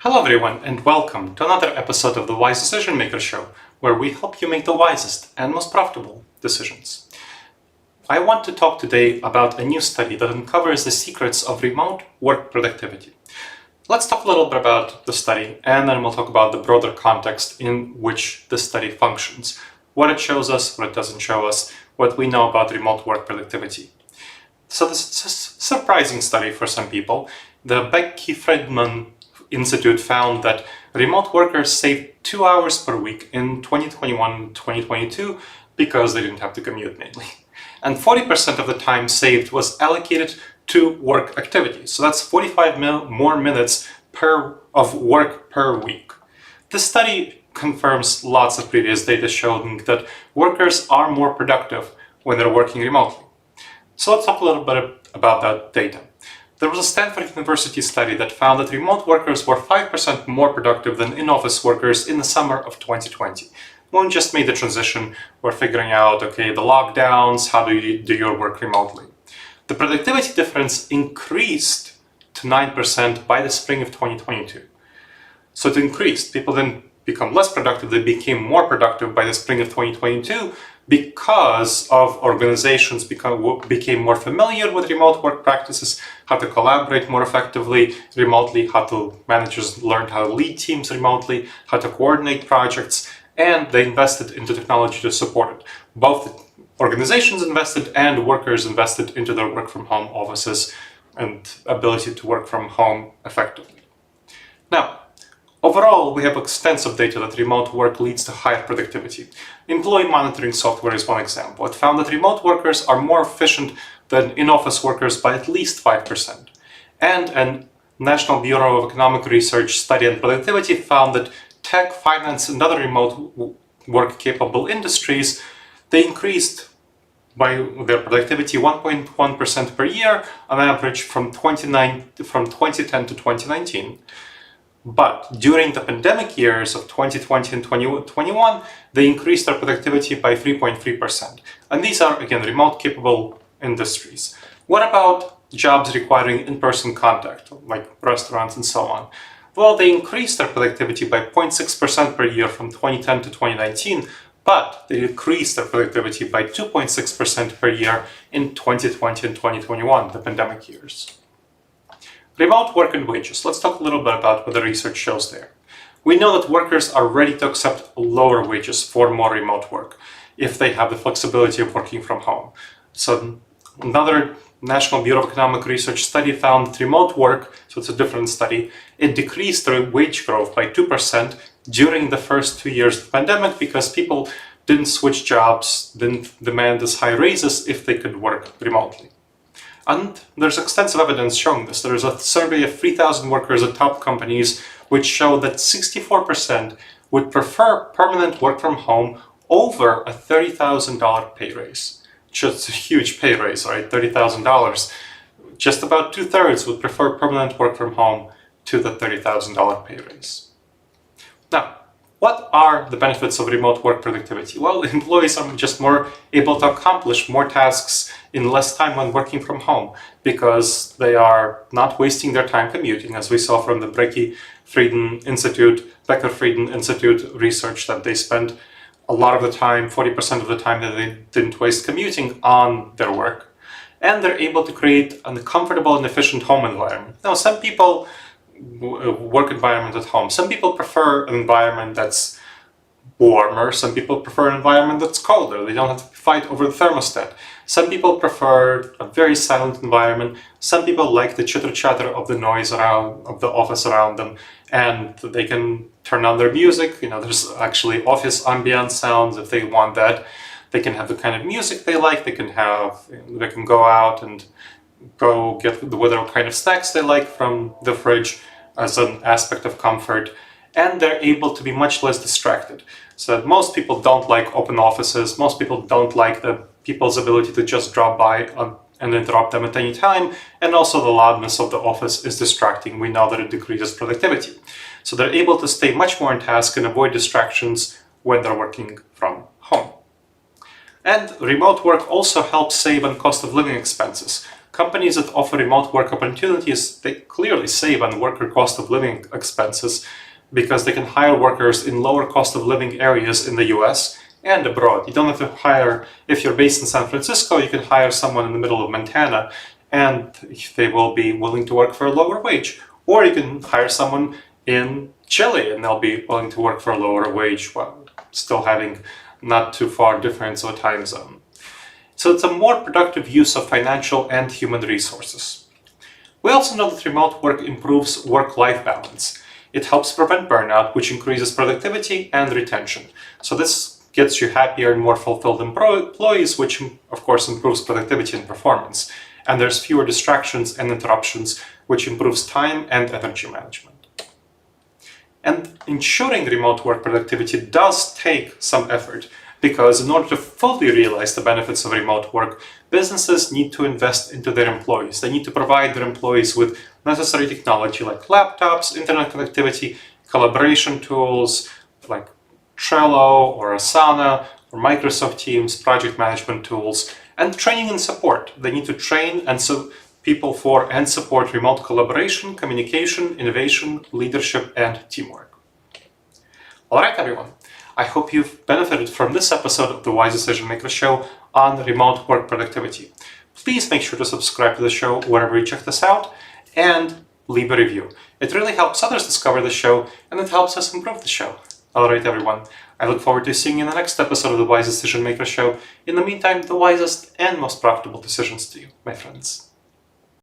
Hello everyone and welcome to another episode of the Wise Decision Maker Show, where we help you make the wisest and most profitable decisions. I want to talk today about a new study that uncovers the secrets of remote work productivity. Let's talk a little bit about the study, and then we'll talk about the broader context in which the study functions, what it shows us, what it doesn't show us, what we know about remote work productivity. So this is a surprising study for some people. The Becky-Friedman Institute found that remote workers saved 2 hours per week in 2021-2022 because they didn't have to commute mainly. And 40% of the time saved was allocated to work activities. So that's 45 more minutes of work per week. This study confirms lots of previous data showing that workers are more productive when they're working remotely. So let's talk a little bit about that data. There was a Stanford University study that found that remote workers were 5% more productive than in-office workers in the summer of 2020. When we just made the transition, we're figuring out, okay, the lockdowns, how do you do your work remotely? The productivity difference increased to 9% by the spring of 2022. So it increased. People didn't become less productive, they became more productive by the spring of 2022 because of organizations became more familiar with remote work practices, how to collaborate more effectively remotely, managers learned how to lead teams remotely, how to coordinate projects, and they invested into technology to support it. Both organizations invested and workers invested into their work from home offices and ability to work from home effectively. Now, overall, we have extensive data that remote work leads to higher productivity. Employee monitoring software is one example. It found that remote workers are more efficient than in-office workers by at least 5%. And a National Bureau of Economic Research study on productivity found that tech, finance, and other remote work-capable industries, they increased by their productivity 1.1% per year on average from 2010 to 2019. But during the pandemic years of 2020 and 2021, they increased their productivity by 3.3%. And these are, again, remote-capable industries. What about jobs requiring in-person contact, like restaurants and so on? Well, they increased their productivity by 0.6% per year from 2010 to 2019, but they decreased their productivity by 2.6% per year in 2020 and 2021, the pandemic years. Remote work and wages. Let's talk a little bit about what the research shows there. We know that workers are ready to accept lower wages for more remote work if they have the flexibility of working from home. So another National Bureau of Economic Research study found that remote work, so it's a different study, it decreased their wage growth by 2% during the first 2 years of the pandemic because people didn't switch jobs, didn't demand as high raises if they could work remotely. And there's extensive evidence showing this. There's a survey of 3,000 workers at top companies which show that 64% would prefer permanent work from home over a $30,000 pay raise. Just a huge pay raise, right? $30,000. Just about 2/3 would prefer permanent work from home to the $30,000 pay raise. Now, what are the benefits of remote work productivity? Well, employees are just more able to accomplish more tasks in less time when working from home because they are not wasting their time commuting, as we saw from the Becky-Friedman Institute research that they spent a lot of the time, 40% of the time that they didn't waste commuting on their work. And they're able to create a comfortable and efficient home environment. Now, some people work environment at home. Some people prefer an environment that's warmer. Some people prefer an environment that's colder. They don't have to fight over the thermostat. Some people prefer a very silent environment. Some people like the chitter-chatter of the noise of the office around them, and they can turn on their music. There's actually office ambience sounds if they want that. They can have the kind of music they like. They can go out and go get whatever kind of snacks they like from the fridge as an aspect of comfort, and they're able to be much less distracted. So most people don't like open offices, most people don't like the people's ability to just drop by and interrupt them at any time, and also the loudness of the office is distracting. We know that it decreases productivity. So they're able to stay much more on task and avoid distractions when they're working from home. And remote work also helps save on cost of living expenses. Companies that offer remote work opportunities, they clearly save on worker cost of living expenses because they can hire workers in lower cost of living areas in the US and abroad. You don't have to hire, if you're based in San Francisco, you can hire someone in the middle of Montana and they will be willing to work for a lower wage. Or you can hire someone in Chile and they'll be willing to work for a lower wage while still having not too far difference of a time zone. So it's a more productive use of financial and human resources. We also know that remote work improves work-life balance. It helps prevent burnout, which increases productivity and retention. So this gets you happier and more fulfilled employees, which of course improves productivity and performance. And there's fewer distractions and interruptions, which improves time and energy management. And ensuring remote work productivity does take some effort, because in order to fully realize the benefits of remote work, businesses need to invest into their employees. They need to provide their employees with necessary technology like laptops, internet connectivity, collaboration tools like Trello or Asana or Microsoft Teams, project management tools, and training and support. They need to train and people for and support remote collaboration, communication, innovation, leadership, and teamwork. All right, everyone. I hope you've benefited from this episode of the Wise Decision Maker Show on remote work productivity. Please make sure to subscribe to the show wherever you check this out and leave a review. It really helps others discover the show and it helps us improve the show. All right, everyone. I look forward to seeing you in the next episode of the Wise Decision Maker Show. In the meantime, the wisest and most profitable decisions to you, my friends.